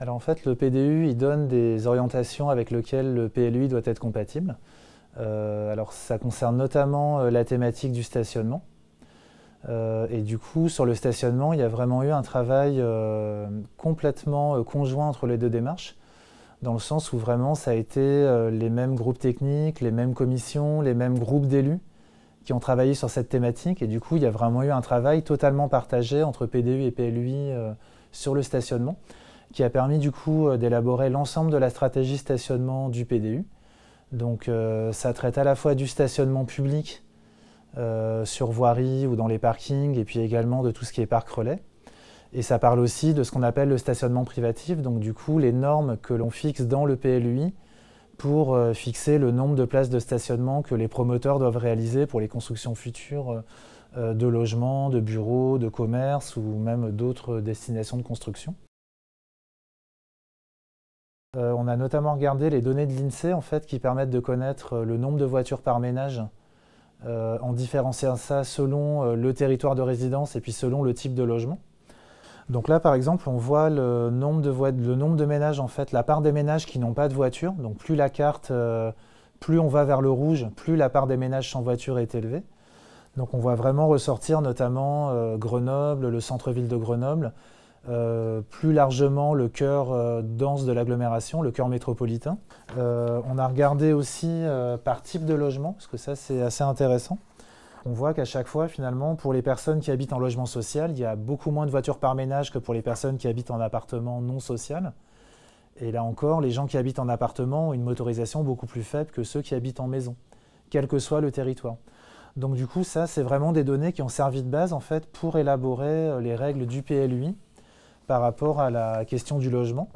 Alors en fait, le PDU, il donne des orientations avec lesquelles le PLUI doit être compatible. Alors ça concerne notamment la thématique du stationnement. Et du coup, sur le stationnement, il y a vraiment eu un travail complètement conjoint entre les deux démarches, dans le sens où vraiment ça a été les mêmes groupes techniques, les mêmes commissions, les mêmes groupes d'élus qui ont travaillé sur cette thématique. Et du coup, il y a vraiment eu un travail totalement partagé entre PDU et PLUI sur le stationnement, qui a permis du coup d'élaborer l'ensemble de la stratégie stationnement du PDU. Donc ça traite à la fois du stationnement public sur voirie ou dans les parkings, et puis également de tout ce qui est parc relais. Et ça parle aussi de ce qu'on appelle le stationnement privatif, donc du coup les normes que l'on fixe dans le PLUI pour fixer le nombre de places de stationnement que les promoteurs doivent réaliser pour les constructions futures de logements, de bureaux, de commerces ou même d'autres destinations de construction. On a notamment regardé les données de l'INSEE en fait, qui permettent de connaître le nombre de voitures par ménage en différenciant ça selon le territoire de résidence et puis selon le type de logement. Donc là par exemple on voit le nombre de ménages, en fait, la part des ménages qui n'ont pas de voiture. Donc plus la carte, plus on va vers le rouge, plus la part des ménages sans voiture est élevée. Donc on voit vraiment ressortir notamment Grenoble, le centre-ville de Grenoble, plus largement le cœur dense de l'agglomération, le cœur métropolitain. On a regardé aussi par type de logement, parce que ça c'est assez intéressant. On voit qu'à chaque fois, finalement, pour les personnes qui habitent en logement social, il y a beaucoup moins de voitures par ménage que pour les personnes qui habitent en appartement non social. Et là encore, les gens qui habitent en appartement ont une motorisation beaucoup plus faible que ceux qui habitent en maison, quel que soit le territoire. Donc du coup, ça, c'est vraiment des données qui ont servi de base en fait, pour élaborer les règles du PLUI par rapport à la question du logement.